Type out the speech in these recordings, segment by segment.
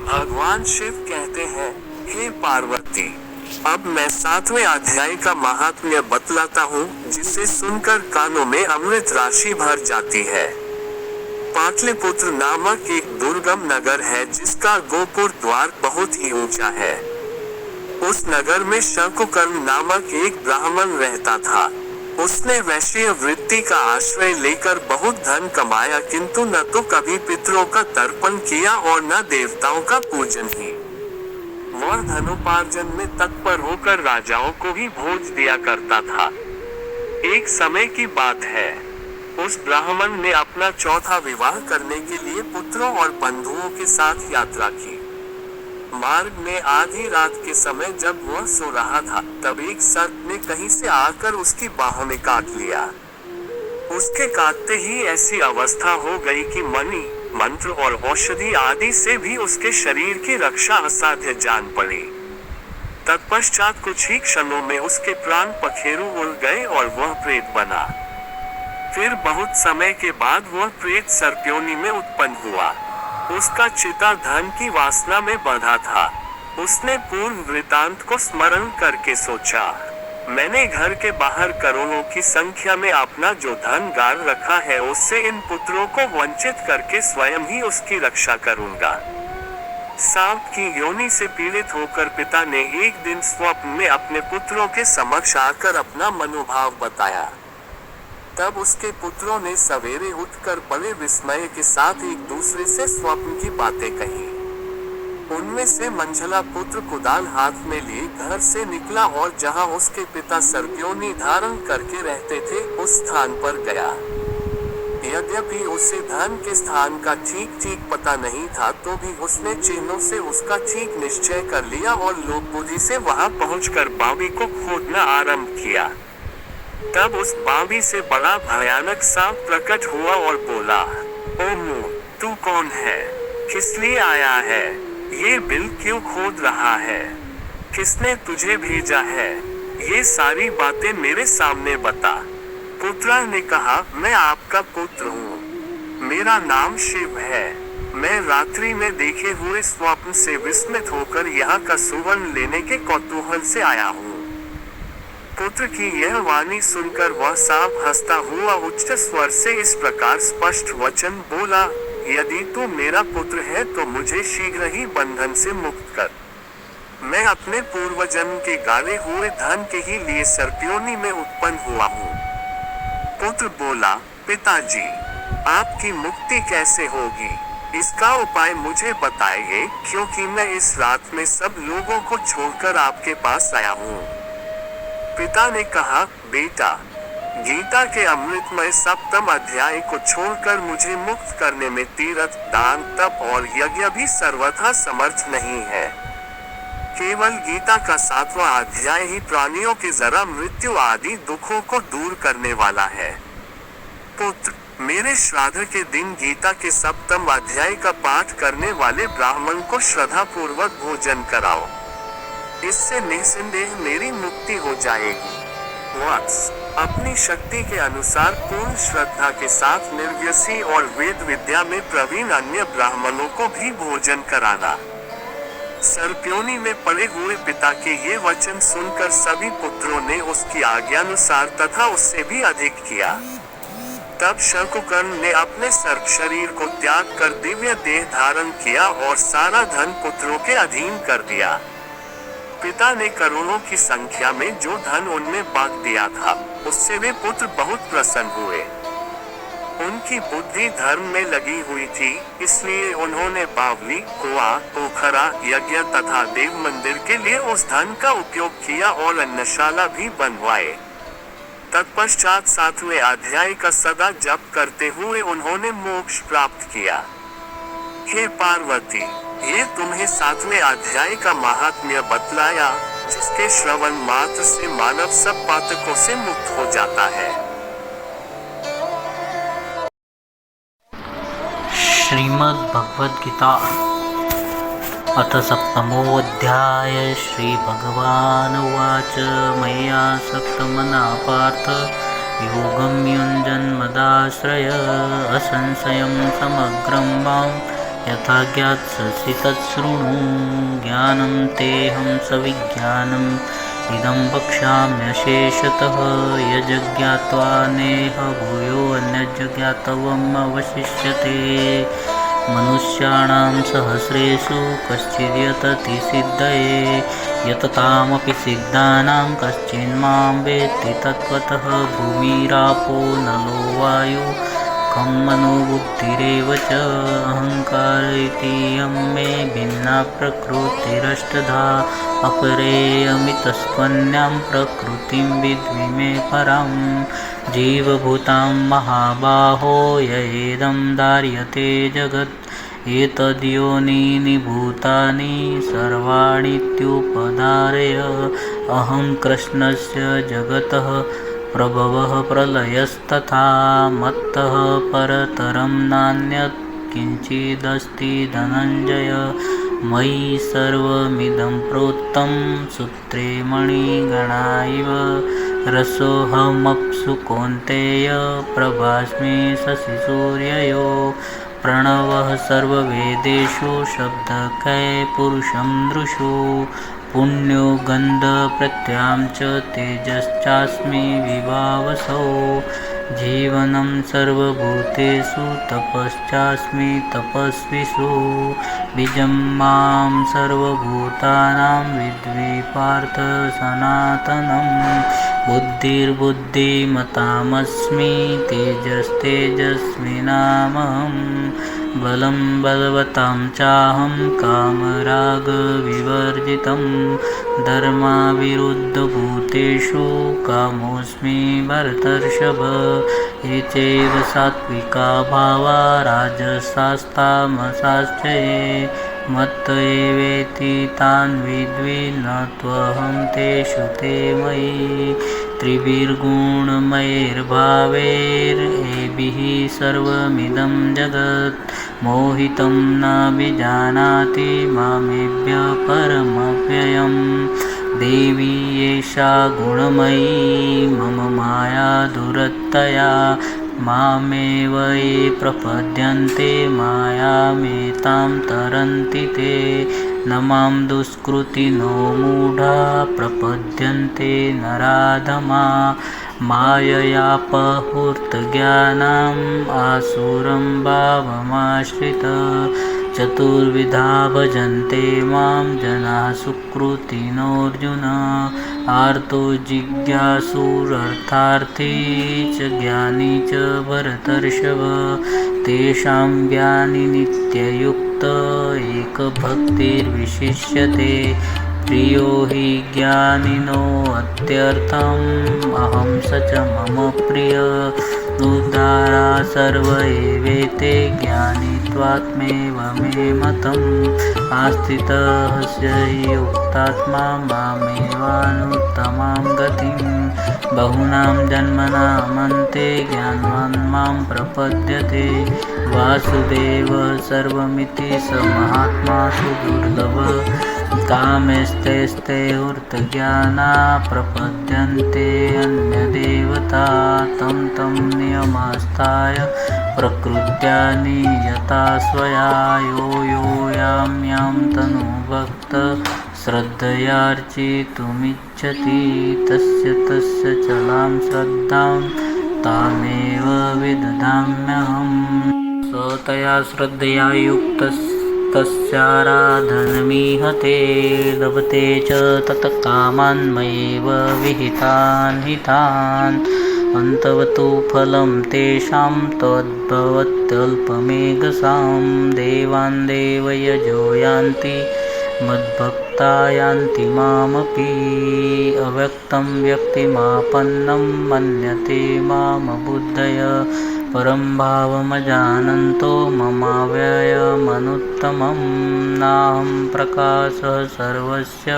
भगवान शिव कहते हैं, हे पार्वती, अब मैं 7वें अध्याय का महात्म्य बतलाता हूँ, जिसे सुनकर कानों में अमृत राशि भर जाती है। पाटलिपुत्र नामक एक दुर्गम नगर है जिसका गोपुर द्वार बहुत ही ऊंचा है। उस नगर में शंकुकर्ण नामक एक ब्राह्मण रहता था। उसने वैश्य वृत्ति का आश्रय लेकर बहुत धन कमाया, किंतु न तो कभी पितरों का तर्पण किया और न देवताओं का पूजन ही। वह धनोपार्जन में तत्पर होकर राजाओं को ही भोज दिया करता था। एक समय की बात है, उस ब्राह्मण ने अपना चौथा विवाह करने के लिए पुत्रों और बंधुओं के साथ यात्रा की। मार्ग में आधी रात के समय जब वह सो रहा था, तब एक सर्प ने कहीं से आकर उसकी बाहों में काट लिया। उसके काटते ही ऐसी अवस्था हो गई कि मणि, मंत्र और औषधि आदि से भी उसके शरीर की रक्षा असाध्य जान पड़ी। तत्पश्चात कुछ ही क्षणों में उसके प्राण पखेरु उड़ गए और वह प्रेत बना। फिर बहुत समय के बाद वह प्रेत सर्पयोनि में उत्पन्न हुआ। उसका चिता धन की वासना में बंधा था। उसने पूर्व वृतांत को स्मरण करके सोचा, मैंने घर के बाहर करोड़ों की संख्या में अपना जो धन गाड़ रखा है, उससे इन पुत्रों को वंचित करके स्वयं ही उसकी रक्षा करूंगा। सांप की योनि से पीड़ित होकर पिता ने एक दिन स्वप्न में अपने पुत्रों के समक्ष आकर अपना मनोभाव बताया। तब उसके पुत्रों ने सवेरे उठकर बड़े विस्मय के साथ एक दूसरे से स्वप्न की बातें कही। उनमें से मंझला पुत्र कुदाल हाथ में लिए घर से निकला और जहां उसके पिता सर्पयोनि धारण करके रहते थे, उस स्थान पर गया। यद्यपि उसे धन के स्थान का ठीक पता नहीं था, तो भी उसने चिन्हों से उसका ठीक निश्चय कर लिया और लोक बुद्धि से वहां पहुंचकर बावी को खोदना आरंभ किया। तब उस बावी से बड़ा भयानक सांप प्रकट हुआ और बोला, ओ मुंह, तू कौन है? किस लिए आया है? ये बिल क्यों खोद रहा है? किसने तुझे भेजा है? ये सारी बातें मेरे सामने बता। पुत्र ने कहा, मैं आपका पुत्र हूँ। मेरा नाम शिव है। मैं रात्रि में देखे हुए स्वप्न से विस्मित होकर यहाँ का सुवर्ण लेने के कौतूहल से आया हूँ। पुत्र की यह वाणी सुनकर वह सांप हंसता हुआ उच्च स्वर से इस प्रकार स्पष्ट वचन बोला, यदि तू मेरा पुत्र है तो मुझे शीघ्र ही बंधन से मुक्त कर। मैं अपने पूर्वजन्म के गाड़े हुए धन के ही लिए सर्पयोनि में उत्पन्न हुआ हूँ। पुत्र बोला, पिताजी, आपकी मुक्ति कैसे होगी? इसका उपाय मुझे बताइए, क्योंकि मैं इस रात में सब लोगों को छोड़कर आपके पास आया हूँ। पिता ने कहा, बेटा, गीता के अमृतमय 7वें अध्याय को छोड़कर मुझे मुक्त करने में तीर्थ, दान, तप और यज्ञ भी सर्वथा समर्थ नहीं है। केवल गीता का 7वां अध्याय ही प्राणियों के जरा मृत्यु आदि दुखों को दूर करने वाला है। पुत्र, मेरे श्राद्ध के दिन गीता के 7वें अध्याय का पाठ करने वाले ब्राह्मण को श्रद्धा पूर्वक भोजन कराओ। इससे निसंदेह मेरी मुक्ति हो जाएगी। वत्स, अपनी शक्ति के अनुसार पूर्ण श्रद्धा के साथ निर्व्यसी और वेद विद्या में प्रवीण अन्य ब्राह्मणों को भी भोजन कराना। सर्पयोनि में पड़े हुए पिता के ये वचन सुनकर सभी पुत्रों ने उसकी आज्ञानुसार तथा उससे भी अधिक किया। तब शंकुकर्ण ने अपने सर्प शरीर को त्याग कर दिव्य देह धारण किया और सारा धन पुत्रों के अधीन कर दिया। पिता ने करोड़ों की संख्या में जो धन उनमें बांट दिया था, उससे वे पुत्र बहुत प्रसन्न हुए। उनकी बुद्धि धर्म में लगी हुई थी, इसलिए उन्होंने बावली, कुआं, पोखरा, यज्ञ तथा देव मंदिर के लिए उस धन का उपयोग किया और अन्नशाला भी बनवाए। तत्पश्चात 7वें अध्याय का सदा जप करते हुए उन्होंने मोक्ष प्राप्त किया। हे पार्वती, ये तुम्हें 7वें अध्याय का महात्म्य बतलाया, जिसके श्रवण मात्र से मानव सब पातकों से मुक्त हो जाता है। श्रीमद् भगवद गीता अथ 7मोऽध्याय। श्री भगवान उवाच, मय्या सक्तमना पार्थ योगं युञ्जन्मदाश्रय असंशयं समग्रं मां यथा ज्ञास्यसि तच्छृणु। ज्ञानं तेऽहं सविज्ञानम् इदं वक्ष्याम्यशेषतः। यज्ज्ञात्वा नेह भूयो अन्यज्ज्ञातव्यम् अवशिष्यते। मनुष्याणां सहस्रेषु कश्चिद्यतति सिद्धये। यततामपि सिद्धानां कश्चिन्मां वेत्ति तत्त्वतः। भूमिरापो नलो वायु खं मनो बुद्धिरेव च। अहङ्कार इतीयं मे भिन्ना प्रकृतिरष्टधा। अपरेयमितस्त्वन्यां प्रकृतिं विद्धि मे परां। जीवभूतां महाबाहो ययेदं धार्यते जगत्। एतद्योनीनि भूतानि सर्वाणीत्युपधारय। अहं कृष्णस्य जगतः प्रभवः प्रलयस्तथा। मत्तः परतरं नान्यत् किञ्चिदस्ति धनञ्जय। मयि सर्वमिदं प्रोक्तं सूत्रे मणिगणा इव। रसोऽहमप्सु कौन्तेय प्रभास्मि शशिसूर्ययो। प्रणवः सर्ववेदेषु शब्दकै पुरुषं दृशु। पुण्यो गन्धप्रत्यां च तेजश्चास्मि विभावसौ। जीवनं सर्वभूतेषु तपश्चास्मि तपस्विषु। बीजं मां सर्वभूतानां विद्धि पार्थ सनातनम्। बुद्धिर्बुद्धिमतामस्मि तेजस्तेजस्विनामहम्। बलं बलवतां चाहं कामरागविवर्जितं। धर्माविरुद्धभूतेषु कामोऽस्मि भरतर्षभ। ये चैव सात्विका भावा राजसास्तामसाश्च ये। मत्त एवेति तान् विद्वि न त्वहं तेषु ते मयि। त्रिभिर्गुणमयैर्भावैरेभिः सर्वमिदं जगत्। मोहितं नाभिजानाति मामेभ्यः परमव्ययम्। देवी एषा गुणमयी मम माया दुरत्यया। मामेव ये प्रपद्यन्ते मायामेतां तरन्ति ते। न मां दुष्कृतिनो मूढा प्रपद्यन्ते नराधमा। माययापहृतज्ञानाम् आसुरं भावमाश्रित। चतुर्विधा भजन्ते मां जनाः सुकृतिनोऽर्जुन। आर्तो जिज्ञासुरर्थार्थी च ज्ञानी च भरतर्षभ। तेषां ज्ञानी नित्ययुक्त एकभक्तिर्विशिष्यते। प्रियो हि ज्ञानिनोऽत्यर्थम् अहं स च मम प्रिय। उदारा सर्व एवेते ज्ञानित्वात्मेव मे मतम्। आस्थितः स हि युक्तात्मा मामेवानुत्तमां गतिम्। बहूनां जन्मनामन्ते ज्ञानवान् मां प्रपद्यते। वासुदेवः सर्वमिति स महात्मा सुदुर्लभः। कामैस्तैस्तैर्हृतज्ञाना प्रपद्यन्ते अन्यदेवता। तं नियमास्ताय प्रकृत्या नियता स्वया। यो यां तनुभक्त श्रद्धयार्चितुमिच्छति। तस्य चलां श्रद्धां तामेव विदधाम्यहम्। स तया श्रद्धया युक्तस्तस्याराधनमीहते। लभते च तत्कामान् मयैव विहितान् हितान्। अन्तवतु फलं तेषां तद्भवत्यल्पमेधसां। देवान् देवयजो यान्ति मद्भक्ता यान्ति मामपि। अव्यक्तं व्यक्तिमापन्नं मन्यते मामबुद्धय। परं भावमजानन्तो ममाव्ययमनुत्तमं। नाहं प्रकाशः सर्वस्य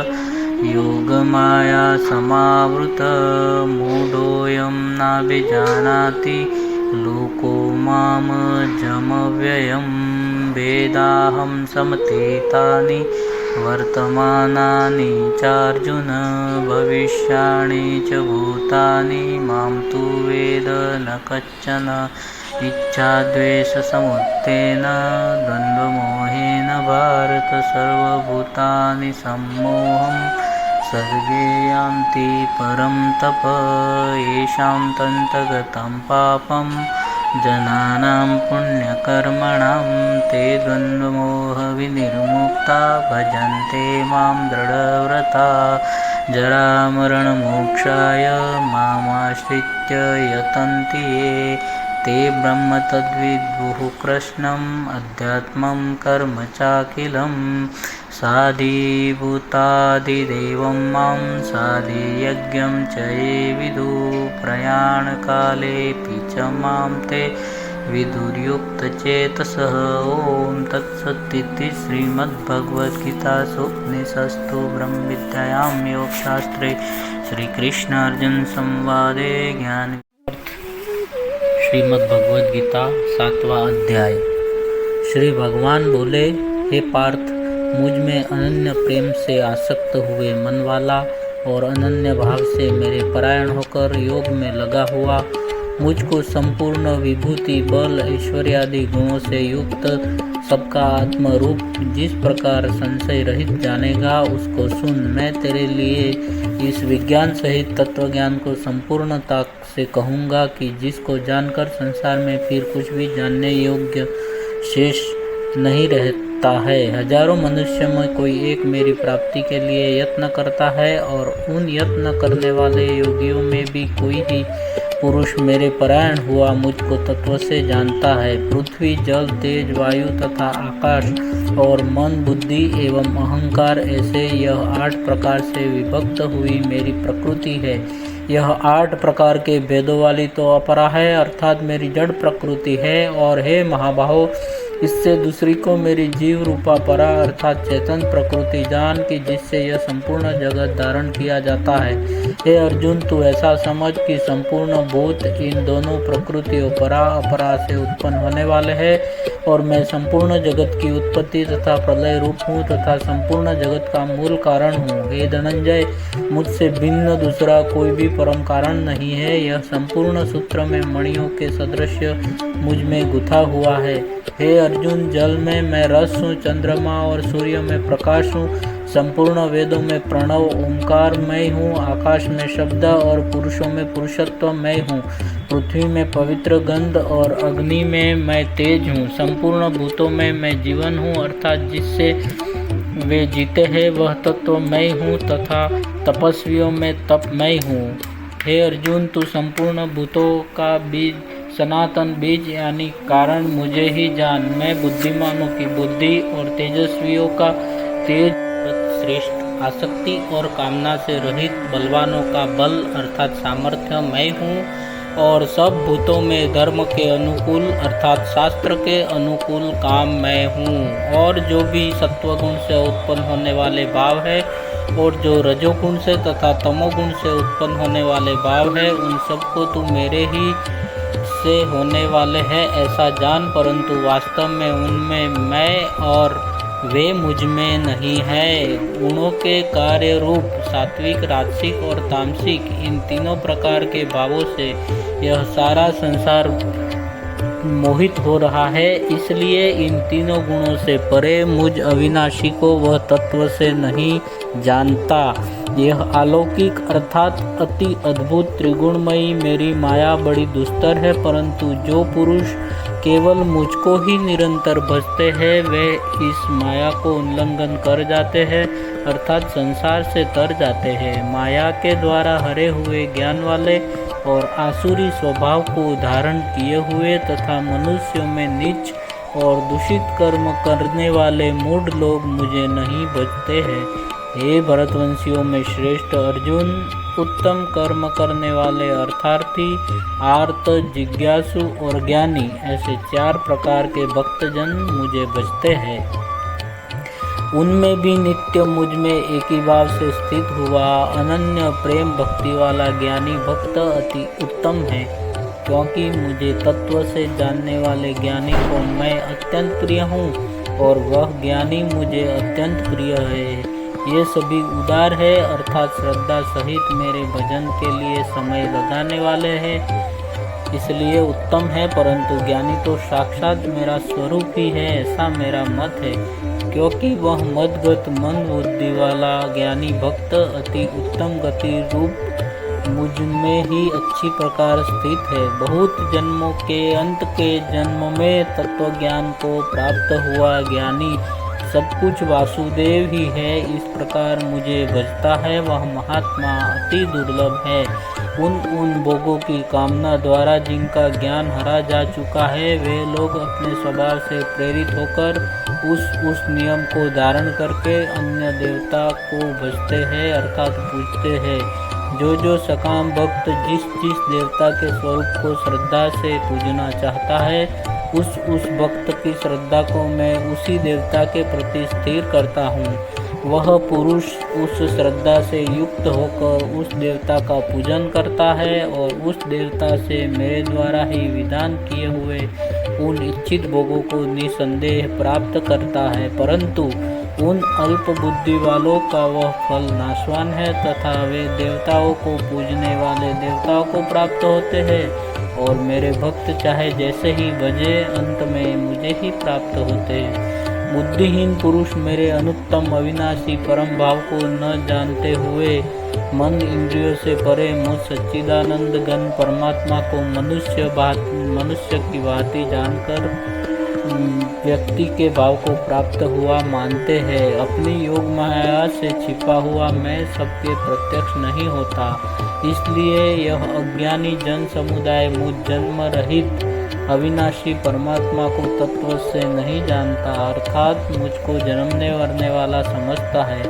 योगमाया समावृतः। मूढोऽयं नाभिजानाति लोको मामजमव्ययं। वेदाहं समतीतानि वर्तमानानि चार्जुन। भविष्याणि च भूतानि मां तु वेद न कश्चन। इच्छाद्वेषसमुत्थेन द्वन्द्वमोहेन भारत सर्वभूतानि सम्मोहं सर्गे यान्ति परं तप येषां तन्तगतं पापं जनानां पुण्यकर्मणां ते द्वन्द्वमोहविनिर्मुक्ता भजन्ते मां दृढव्रता जरामरणमोक्षाय मामाश्रित्य यतन्ति ये ते ब्रह्म तद्विदुः कृष्णम् अध्यात्मं कर्म चाखिलं साधिभूतादिदेवं मां साधियज्ञं च ये विदुः प्रयाणकालेऽपि च मां ते विदुर्युक्तचेतसः। ॐ तत्सदिति श्रीमद्भगवद्गीतासु उपनिषत्सु ब्रह्मविद्यायां योगशास्त्रे श्रीकृष्णार्जुनसंवादे ज्ञान श्रीमद्भगवद्गीता 7वां अध्याय। श्री भगवान बोले, हे पार्थ, मुझ में अनन्य प्रेम से आसक्त हुए मन वाला और अनन्य भाव से मेरे परायण होकर योग में लगा हुआ, मुझको संपूर्ण विभूति बल ऐश्वर्यादि गुणों से युक्त सबका आत्म रूप जिस प्रकार संशय रहित जानेगा उसको सुन। मैं तेरे लिए इस विज्ञान सहित तत्वज्ञान को संपूर्णता से कहूँगा कि जिसको जानकर संसार में फिर कुछ भी जानने योग्य शेष नहीं रहता है। हजारों मनुष्य में कोई एक मेरी प्राप्ति के लिए यत्न करता है और उन यत्न करने वाले योगियों में भी कोई ही पुरुष मेरे परायण हुआ मुझको तत्व से जानता है। पृथ्वी, जल, तेज, वायु तथा आकाश और मन, बुद्धि एवं अहंकार, ऐसे यह 8 प्रकार से विभक्त हुई मेरी प्रकृति है। यह 8 प्रकार के भेदों वाली तो अपरा है, अर्थात मेरी जड़ प्रकृति है। और हे महाबाहो, इससे दूसरी को मेरी जीव रूपा परा अर्थात चेतन प्रकृति जान कि जिससे यह संपूर्ण जगत धारण किया जाता है। हे अर्जुन, तू ऐसा समझ कि संपूर्ण भूत इन दोनों प्रकृतियों परा अपरा से उत्पन्न होने वाले हैं और मैं संपूर्ण जगत की उत्पत्ति तथा प्रलय रूप हूँ तथा संपूर्ण जगत का मूल कारण हूँ। हे धनंजय, मुझसे भिन्न दूसरा कोई भी परम कारण नहीं है। यह संपूर्ण सूत्र में मणियों के सदृश मुझ में गुथा हुआ है। हे अर्जुन, जल में मैं रस हूँ, चंद्रमा और सूर्य में प्रकाश हूँ, संपूर्ण वेदों में प्रणव ओंकार मैं हूँ, आकाश में शब्द और पुरुषों में पुरुषत्व मैं हूँ, पृथ्वी में पवित्र गंध और अग्नि में मैं तेज हूँ, संपूर्ण भूतों में मैं जीवन हूँ अर्थात जिससे वे जीते हैं वह तत्व मैं हूँ तथा तपस्वियों में तप मैं हूँ। हे अर्जुन, तू संपूर्ण भूतों का बीज सनातन बीज यानी कारण मुझे ही जान। मैं बुद्धिमानों की बुद्धि और तेजस्वियों का तेज, श्रेष्ठ, आसक्ति और कामना से रहित बलवानों का बल अर्थात सामर्थ्य मैं हूँ और सब भूतों में धर्म के अनुकूल अर्थात शास्त्र के अनुकूल काम मैं हूँ। और जो भी सत्वगुण से उत्पन्न होने वाले भाव है और जो रजोगुण से तथा तमोगुण से उत्पन्न होने वाले भाव है उन सबको तू मेरे ही से होने वाले हैं ऐसा जान, परंतु वास्तव में उनमें मैं और वे मुझ में नहीं है। गुणों के कार्य रूप सात्विक, राजसिक और तामसिक इन तीनों प्रकार के भावों से यह सारा संसार मोहित हो रहा है। इसलिए इन तीनों गुणों से परे मुझ अविनाशी को वह तत्व से नहीं जानता। यह अलौकिक अर्थात अति अद्भुत त्रिगुणमयी मेरी माया बड़ी दुस्तर है, परंतु जो पुरुष केवल मुझको ही निरंतर भजते हैं वे इस माया को उल्लंघन कर जाते हैं अर्थात संसार से तर जाते हैं। माया के द्वारा हरे हुए ज्ञान वाले और आसुरी स्वभाव को धारण किए हुए तथा मनुष्यों में नीच और दूषित कर्म करने वाले मूढ़ लोग मुझे नहीं भजते हैं। हे भरतवंशियों में श्रेष्ठ अर्जुन, उत्तम कर्म करने वाले अर्थार्थी, आर्त, जिज्ञासु और ज्ञानी ऐसे 4 प्रकार के भक्तजन मुझे भजते हैं। उनमें भी नित्य मुझ में एक ही भाव से स्थित हुआ अनन्य प्रेम भक्ति वाला ज्ञानी भक्त अति उत्तम है, क्योंकि मुझे तत्व से जानने वाले ज्ञानी को मैं अत्यंत प्रिय हूँ और वह ज्ञानी मुझे अत्यंत प्रिय है। ये सभी उदार है अर्थात श्रद्धा सहित मेरे भजन के लिए समय लगाने वाले हैं, इसलिए उत्तम है। परंतु ज्ञानी तो साक्षात मेरा स्वरूप ही है ऐसा मेरा मत है। क्योंकि वह मदगत मंद बुद्धि वाला ज्ञानी भक्त अति उत्तम गति रूप मुझ में ही अच्छी प्रकार स्थित है। बहुत जन्मों के अंत के जन्म में तत्वज्ञान को प्राप्त हुआ ज्ञानी सब कुछ वासुदेव ही है, इस प्रकार मुझे भजता है, वह महात्मा अति दुर्लभ है। उन भोगों की कामना द्वारा जिनका ज्ञान हरा जा चुका है, वे लोग अपने स्वभाव से प्रेरित होकर उस नियम को धारण करके अन्य देवता को भजते हैं अर्थात पूजते हैं। जो सकाम भक्त जिस देवता के स्वरूप को श्रद्धा से पूजना चाहता है, उस भक्त की श्रद्धा को मैं उसी देवता के प्रति स्थिर करता हूँ। वह पुरुष उस श्रद्धा से युक्त होकर उस देवता का पूजन करता है और उस देवता से मेरे द्वारा ही विधान किए हुए उन इच्छित भोगों को निसंदेह प्राप्त करता है। परंतु उन अल्प बुद्धि वालों का वह फल नाशवान है तथा वे देवताओं को पूजने वाले देवताओं को प्राप्त होते हैं और मेरे भक्त चाहे जैसे ही भजे अंत में मुझे ही प्राप्त होते हैं। बुद्धिहीन पुरुष मेरे अनुत्तम अविनाशी परम भाव को न जानते हुए मन इंद्रियों से परे मुझ सच्चिदानंद घन परमात्मा को मनुष्य की भांति जानकर व्यक्ति के भाव को प्राप्त हुआ मानते हैं। अपनी योग माया से छिपा हुआ मैं सबके प्रत्यक्ष नहीं होता, इसलिए यह अज्ञानी जन समुदाय मुझ जन्म रहित अविनाशी परमात्मा को तत्व से नहीं जानता अर्थात मुझको जन्मने मरने वाला समझता है।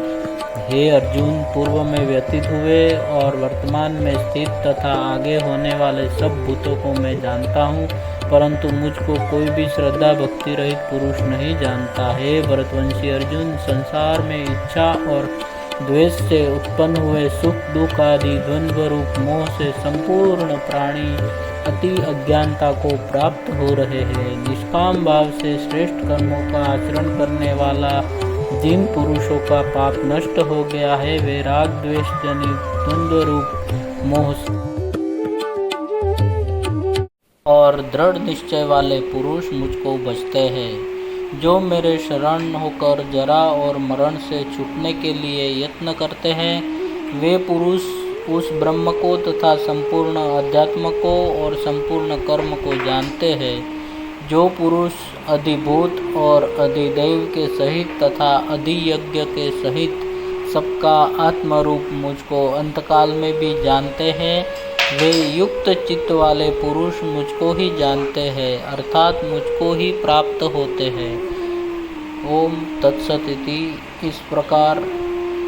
हे अर्जुन, पूर्व में व्यतीत हुए और वर्तमान में स्थित तथा आगे होने वाले सब भूतों को मैं जानता हूँ, परंतु मुझको कोई भी श्रद्धा भक्ति रहित पुरुष नहीं जानता। हे भरतवंशी अर्जुन, संसार में इच्छा और द्वेष से उत्पन्न हुए सुख दुख आदि द्वंद्व रूप मोह से संपूर्ण प्राणी अति अज्ञानता को प्राप्त हो रहे हैं। निष्काम भाव से श्रेष्ठ कर्मों का आचरण करने वाला जिन पुरुषों का पाप नष्ट हो गया है, वे राग द्वेष जनित द्वंद्व रूप मोह और दृढ़ निश्चय वाले पुरुष मुझको भजते हैं। जो मेरे शरण होकर जरा और मरण से छूटने के लिए यत्न करते हैं, वे पुरुष उस ब्रह्म को तथा संपूर्ण अध्यात्म को और संपूर्ण कर्म को जानते हैं। जो पुरुष अधिभूत और अधिदैव के सहित तथा अधियज्ञ के सहित सबका आत्मरूप मुझको अंतकाल में भी जानते हैं, वे युक्त चित्त वाले पुरुष मुझको ही जानते हैं अर्थात मुझको ही प्राप्त होते हैं। ओम तत्सत इति। इस प्रकार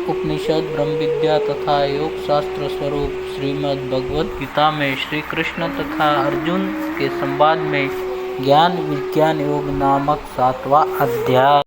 उपनिषद ब्रह्म विद्या तथा योग शास्त्र स्वरूप श्रीमद् भगवद गीता में श्री कृष्ण तथा अर्जुन के संवाद में ज्ञान विज्ञान योग नामक 7वां अध्याय